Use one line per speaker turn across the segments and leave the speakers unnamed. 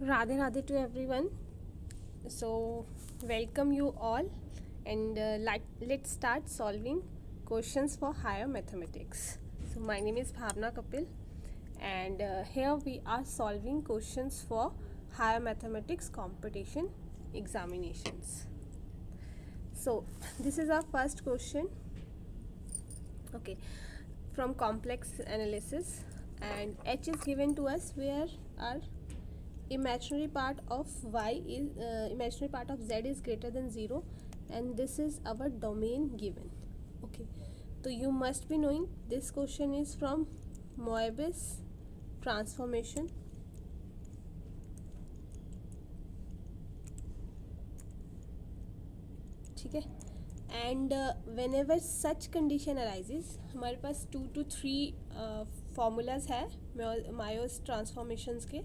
Radhe Radhe to everyone. So, welcome you all, and let's start solving questions for higher mathematics. So, my name is Bhavna Kapil, and here we are solving questions for higher mathematics competition examinations. So, this is our first question. Okay, from complex analysis, and h is given to us where our imaginary part of imaginary part of z is greater than 0, and this is our domain given. Okay, so you must be knowing this question is from Moebius transformation. ठीक है, and when such condition arises हमारे पास 2 to 3 formulas है मायोस transformations के.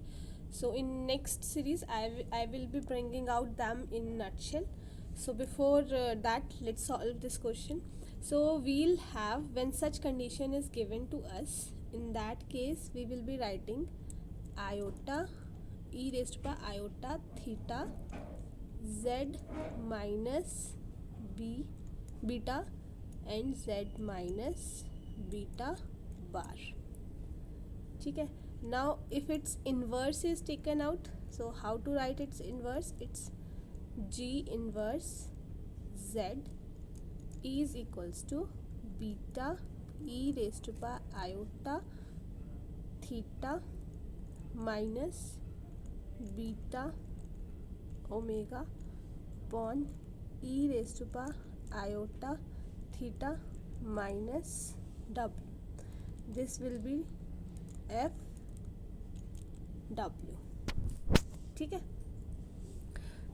So in next series I will be bringing out them in nutshell. So before that, let's solve this question. So we'll have, when such condition is given to us, in that case we will be writing iota e raised to power iota theta z minus b beta and z minus beta bar. ठीक है. Now if its inverse is taken out, so how to write its inverse? It's g inverse z is equals to beta e raised to power iota theta minus beta omega upon e raised to power iota theta minus w. This will be f w. ठीक है.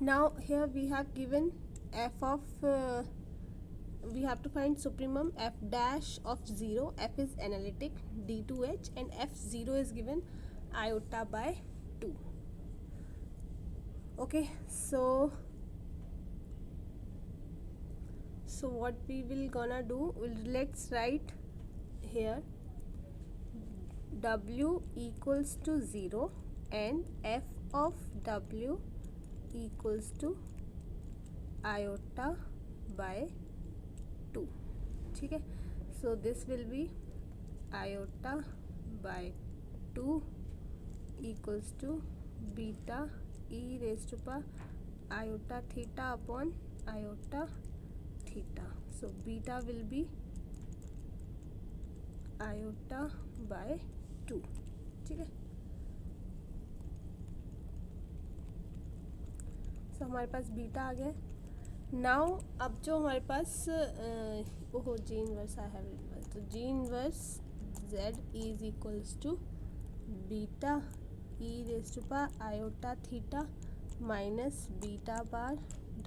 Now here we have given f of we have to find supremum f dash of 0. F is analytic d2h, and f0 is given iota by 2. Okay, so what we will gonna do, let's write here w equals to 0 and f of w equals to iota by 2. ठीक है. So this will be iota by 2 equals to beta e raised to power iota theta upon iota theta. So beta will be iota by 2. ठीक है. सो हमारे पास beta आ गया. Now अब जो हमारे पास ओहो G inverse I have inverse, तो G inverse z is equals to beta E raise to power iota theta minus beta bar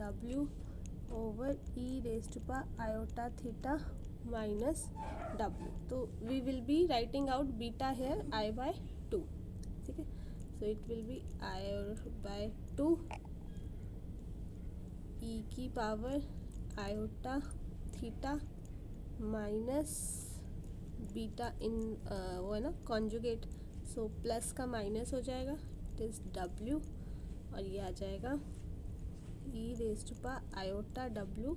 w over E raise to power iota theta minus w. तो we will be writing out beta here I by 2. ठीक है. So it will be I by 2 ई की power iota theta minus beta in वो है ना conjugate, so plus का minus हो जाएगा, इट इज़ डब्ल्यू, और ये आ जाएगा E raise to power iota W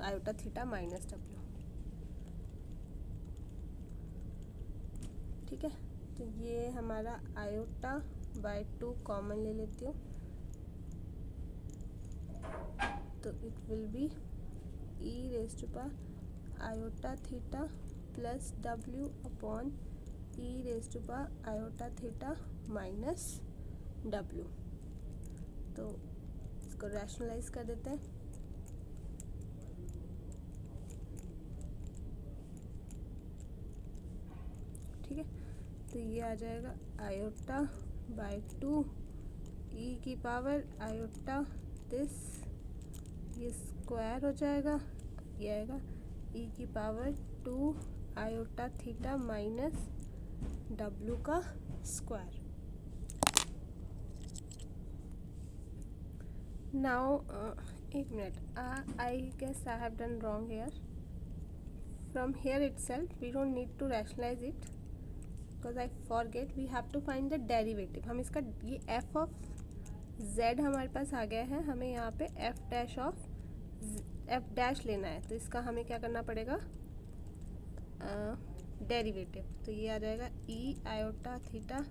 iota theta minus W. ठीक है. तो ये हमारा आयोटा बाय 2 कॉमन ले लेती हूँ, तो it will B E raise to power iota theta plus W upon E raise to power iota theta minus W. तो इसको रैशनलाइज कर देते हैं. ठीक है. तो ये आ जाएगा आयोटा बाय 2 ई की पावर आयोटा दिस, ये स्क्वायर हो जाएगा, ये आएगा ई की power 2 iota theta minus W का स्क्वायर. नाउ एक मिनट, I guess I have done wrong here. From here itself we don't need to rationalize it. Because I forget, we have to find the derivative. हम इसका ये F of Z हमारे पास आ गया है, हमें यहाँ पे एफ डैश लेना है, तो इसका हमें क्या करना पड़ेगा, डेरिवेटिव। तो ये आ जाएगा E iota theta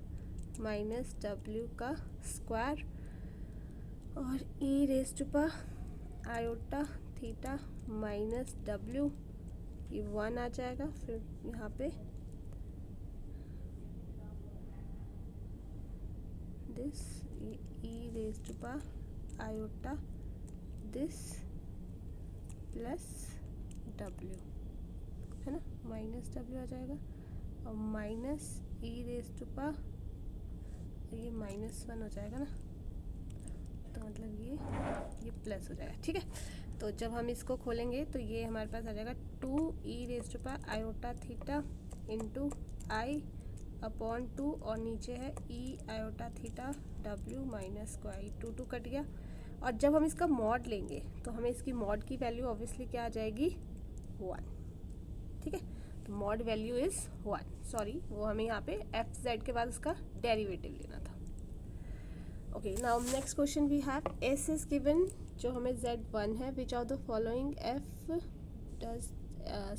minus W का स्क्वायर और E raise to power iota theta minus W, ये 1 आ जाएगा। फिर यहाँ पे this E raise to power iota this plus W, है ना, माइनस डब्ल्यू आ जाएगा और minus E raise to power, ये -1 हो जाएगा ना, तो मतलब ये प्लस हो जाएगा। ठीक है, तो जब हम इसको खोलेंगे तो ये हमारे पास आ जाएगा 2 E raise to power iota theta into I upon 2 और नीचे है E iota theta W minus square, 2 cut गया। और जब हम इसका मॉड लेंगे तो हमें इसकी मॉड की वैल्यू ऑब्वियसली क्या आ जाएगी, 1। ठीक है, तो मॉड वैल्यू इज़ 1, सॉरी वो हमें यहाँ पे एफ जेड के बाद उसका डेरिवेटिव लेना था। Okay, now next question we have s is given, जो हमें z1 है, which of the following f does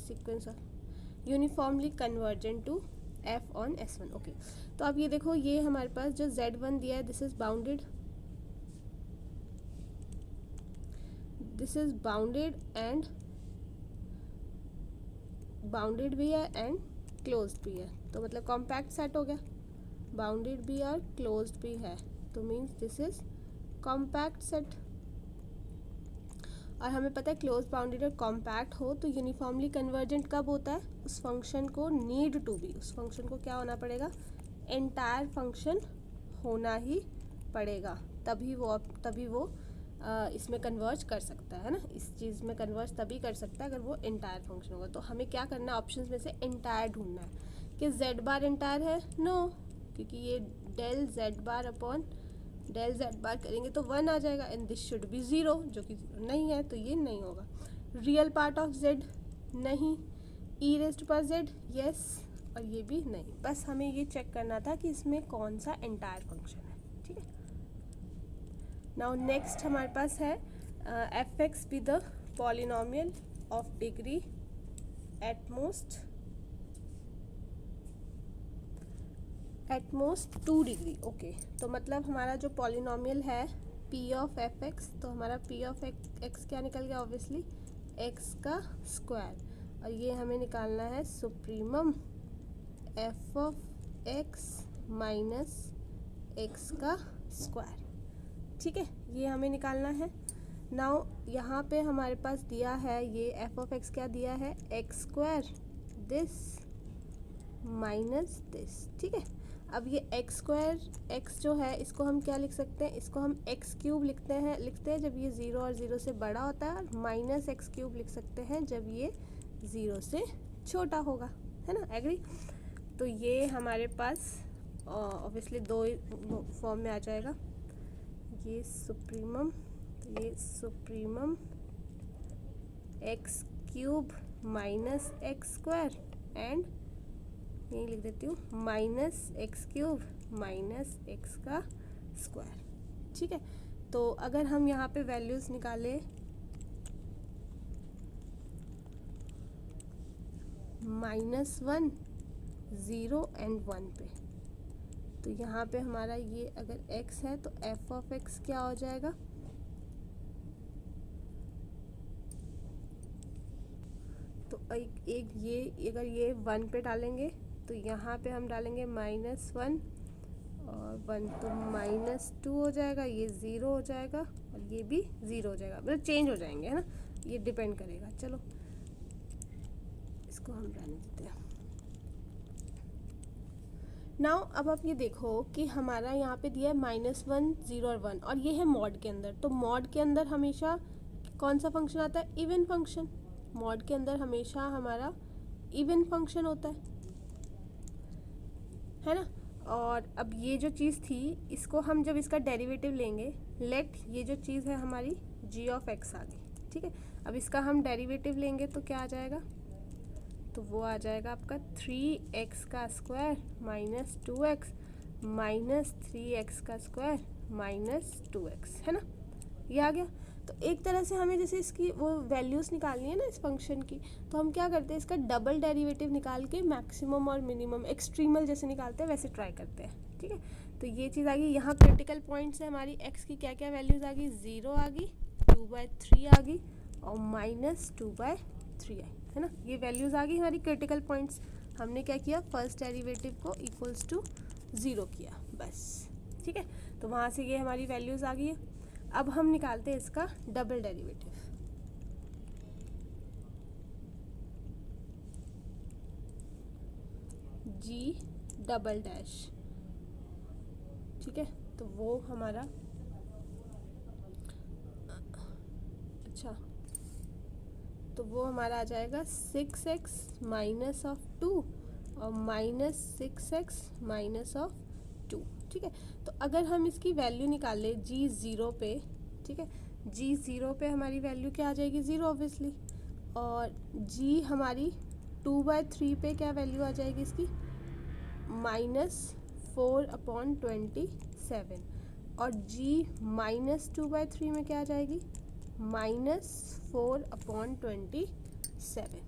sequence of uniformly convergent to f on s1। Okay, तो अब ये देखो, ये हमारे पास जो z1 दिया है, this is bounded, this is bounded and bounded भी है एंड क्लोज्ड भी है, तो मतलब कॉम्पैक्ट सेट हो गया, बाउंडेड भी और क्लोज्ड भी है, तो means this is compact set. और हमें पता है क्लोज बाउंडेड और कॉम्पैक्ट हो तो यूनिफॉर्मली कन्वर्जेंट कब होता है, उस फंक्शन को नीड टू बी, उस फंक्शन को क्या होना पड़ेगा, एंटायर फंक्शन होना ही पड़ेगा, तभी वो इसमें कन्वर्ज कर सकता है ना, इस चीज़ में कन्वर्ज तभी कर सकता है अगर वो एंटायर फंक्शन होगा। तो हमें क्या करना है, ऑप्शंस में से एंटायर ढूंढना है कि जेड बार एंटायर है, नो, क्योंकि ये del Z bar upon del Z bar करेंगे तो 1 आ जाएगा, एंड दिस शुड बी 0, जो कि नहीं है, तो ये नहीं होगा। रियल पार्ट ऑफ जेड नहीं, E raise to power Z yes, और ये भी नहीं। बस हमें ये चेक करना था कि इसमें कौन सा एंटायर फंक्शन है। ठीक है, नाउ नेक्स्ट हमारे पास है F x be the polynomial of degree at most 2 degree. Okay, तो मतलब हमारा जो पॉलिनोमियल है पी ऑफ एफ एक्स, तो हमारा पी ऑफ एक्स क्या निकल गया, ऑब्वियसली एक्स का स्क्वायर, और ये हमें निकालना है supremum F of x minus x का स्क्वायर। ठीक है, ये हमें निकालना है। नाउ यहाँ पे हमारे पास दिया है ये एफ ऑफ एक्स क्या दिया है, x square this minus this. ठीक है, अब ये एक्स स्क्वायर एक्स जो है इसको हम क्या लिख सकते हैं, इसको हम एक्स क्यूब लिखते हैं जब ये 0 और 0 से बड़ा होता है, और माइनस एक्स क्यूब लिख सकते हैं जब ये 0 से छोटा होगा, है ना, एग्री। तो ये हमारे पास ऑब्वियसली 2 फॉर्म में आ जाएगा, ये सुप्रीमम, तो ये supremum x cube minus x square, and यही लिख देती हूँ minus x cube minus x का स्क्वायर। ठीक है, तो अगर हम यहाँ पे वैल्यूज़ निकालें, -1 0 एंड 1 पे, तो यहाँ पे हमारा ये अगर x है तो f ऑफ x क्या हो जाएगा, तो एक ये अगर ये 1 पे डालेंगे तो यहाँ पे हम डालेंगे -1 और 1, तो -2 हो जाएगा, ये 0 हो जाएगा और ये भी 0 हो जाएगा, मतलब चेंज हो जाएंगे, है ना, ये डिपेंड करेगा। चलो इसको हम रहने देते हैं। नाउ अब आप ये देखो कि हमारा यहाँ पे दिया है -1 0 और 1, और ये है मॉड के अंदर, तो मॉड के अंदर हमेशा कौन सा फंक्शन आता है, इवन फंक्शन। मॉड के अंदर हमेशा हमारा इवन फंक्शन होता है ना। और अब ये जो चीज़ थी, इसको हम जब इसका डेरिवेटिव लेंगे, लेट ये जो चीज़ है हमारी g ऑफ x आ गई। ठीक है, अब इसका हम डेरिवेटिव लेंगे तो क्या आ जाएगा, तो वो आ जाएगा आपका 3x का square minus 2x minus 3x का स्क्वायर माइनस 2x, है ना, ये आ गया। तो एक तरह से हमें जैसे इसकी वो वैल्यूज़ निकालनी है ना इस फंक्शन की, तो हम क्या करते हैं, इसका डबल डेरिवेटिव निकाल के मैक्सिमम और मिनिमम एक्सट्रीमल जैसे निकालते हैं वैसे ट्राई करते हैं, ठीक है। तो ये चीज़ आ गई। यहाँ क्रिटिकल पॉइंट्स है हमारी, x की क्या क्या वैल्यूज़ आ गई, 0 आ गई, 2/3 आ गई और माइनस 2/3 आई, है ना, ये वैल्यूज़ आ गई हमारी क्रिटिकल पॉइंट्स। हमने क्या किया, फर्स्ट डेरिवेटिव को इक्वल्स टू 0 किया बस, ठीक है। तो वहाँ से ये हमारी वैल्यूज़ आ गई है। अब हम निकालते हैं इसका double derivative. g double dash, ठीक है, तो वो हमारा, अच्छा, तो वो हमारा आ जाएगा 6x माइनस ऑफ 2 और माइनस 6x माइनस ऑफ 2, ठीक है। तो अगर हम इसकी वैल्यू निकाल लें g 0 पे, ठीक है, g 0 पे हमारी वैल्यू क्या आ जाएगी, 0 ऑब्वियसली, और g हमारी 2/3 पे क्या वैल्यू आ जाएगी इसकी, -4/27, और g माइनस 2/3 में क्या आ जाएगी, -4/27,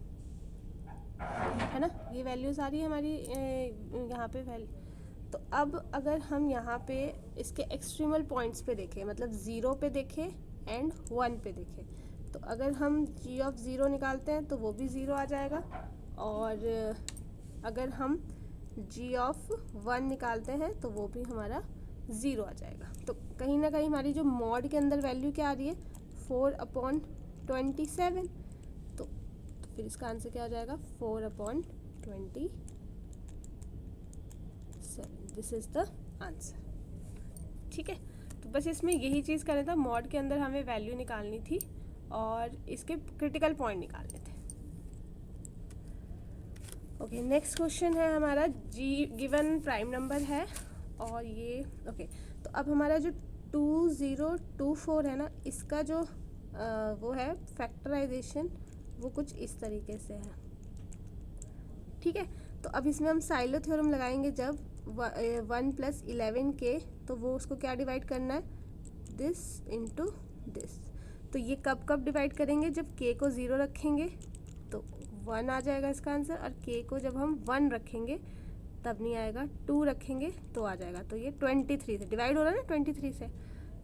है ना, ये वैल्यूज़ आ रही है हमारी यहाँ पे वैल्यू। तो अब अगर हम यहाँ पे इसके एक्सट्रीमल पॉइंट्स पे देखें, मतलब 0 पे देखें एंड 1 पे देखें, तो अगर हम g ऑफ 0 निकालते हैं तो वो भी 0 आ जाएगा, और अगर हम g ऑफ 1 निकालते हैं तो वो भी हमारा 0 आ जाएगा। तो कहीं ना कहीं हमारी जो मॉड के अंदर वैल्यू क्या आ रही है, 4/27, तो फिर इसका आंसर क्या आ जाएगा, 4/27, दिस इज द आंसर, ठीक है। तो बस इसमें यही चीज़ करना था, मॉड के अंदर हमें वैल्यू निकालनी थी और इसके क्रिटिकल पॉइंट निकालने थे। ओके, नेक्स्ट क्वेश्चन है हमारा, जी गिवन प्राइम नंबर है और ये ओके। तो अब हमारा जो 2024 है ना, इसका जो वो है फैक्टराइजेशन, वो कुछ इस तरीके से है, ठीक है। तो अब इसमें हम साइलो थ्योरम लगाएंगे, जब 1 + 11k, तो वो उसको क्या डिवाइड करना है, दिस इंटू दिस। तो ये कब कब डिवाइड करेंगे, जब k को 0 रखेंगे तो 1 आ जाएगा इसका आंसर, और k को जब हम 1 रखेंगे तब नहीं आएगा, 2 रखेंगे तो आ जाएगा। तो ये 23 से डिवाइड हो रहा है ना, 23 से,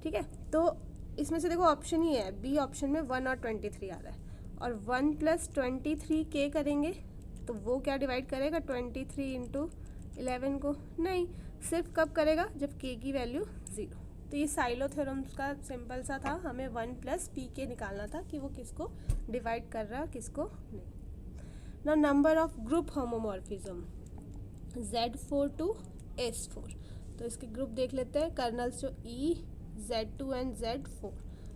ठीक है। तो इसमें से देखो ऑप्शन ही है, बी ऑप्शन में 1 और 23 आ रहा है, और 1 + 23k करेंगे तो वो क्या डिवाइड करेगा, 23 × 11 को, नहीं, सिर्फ कब करेगा, जब k की वैल्यू 0। तो ये साइलो थ्योरम्स का सिंपल सा था, हमें 1 + pk निकालना था कि वो किसको डिवाइड कर रहा है किसको नहीं। Now number of group homomorphism Z4 to S4, तो इसके ग्रुप देख लेते हैं, कर्नल्स जो E, Z2 एंड Z4।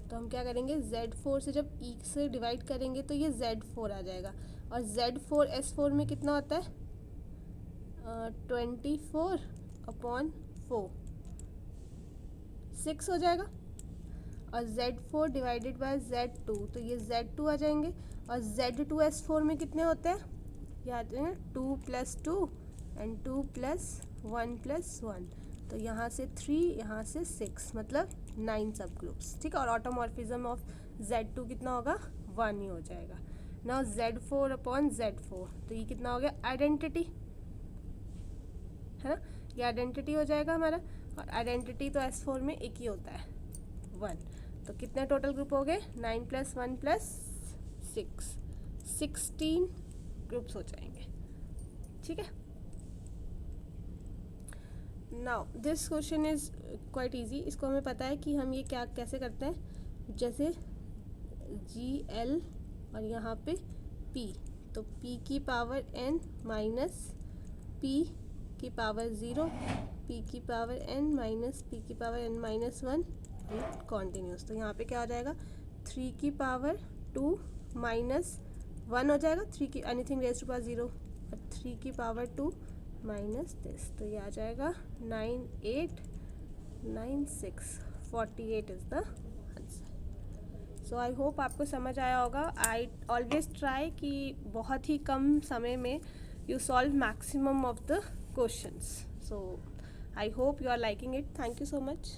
तो हम क्या करेंगे, Z4 से जब E से डिवाइड करेंगे तो ये Z4 आ जाएगा, और Z4 S4 में कितना होता है, 24/4, 6 हो जाएगा, और Z4 डिवाइडेड बाय Z2, तो ये Z2 आ जाएंगे, और Z2 S4 में कितने होते हैं, ये आते हैं 2 + 2 एंड 2 + 1 + 1, तो यहाँ से 3, यहाँ से 6, मतलब 9 सब ग्रुप्स, ठीक है। और ऑटोमॉर्फिज्म ऑफ Z2 कितना होगा, 1 ही हो जाएगा। नाउ Z4/Z4, तो ये कितना हो गया, आइडेंटिटी, है ना, ये आइडेंटिटी हो जाएगा हमारा, और आइडेंटिटी तो S4 में एक ही होता है, 1। तो कितने टोटल ग्रुप हो गए, 9 + 1 + 6, 16 ग्रुप्स हो जाएंगे, ठीक है। Now this question is quite easy, इसको हमें पता है कि हम ये क्या कैसे करते हैं, जैसे GL और यहाँ पे P, तो P की पावर n माइनस P की पावर 0, P की पावर n माइनस P की power n minus 1 with continuous. तो यहाँ पे क्या हो जाएगा, 3 की पावर 2 माइनस 1 हो जाएगा, 3 की एनीथिंग रेज़्ड टू पावर 0, और 3 की पावर 2 माइनस दिस, तो ये आ जाएगा 9896, 48 is the answer. So I hope आपको समझ आया होगा. आई ऑलवेज ट्राई कि बहुत ही कम समय में you solve maximum of the questions. So I hope you are liking it. Thank you so much.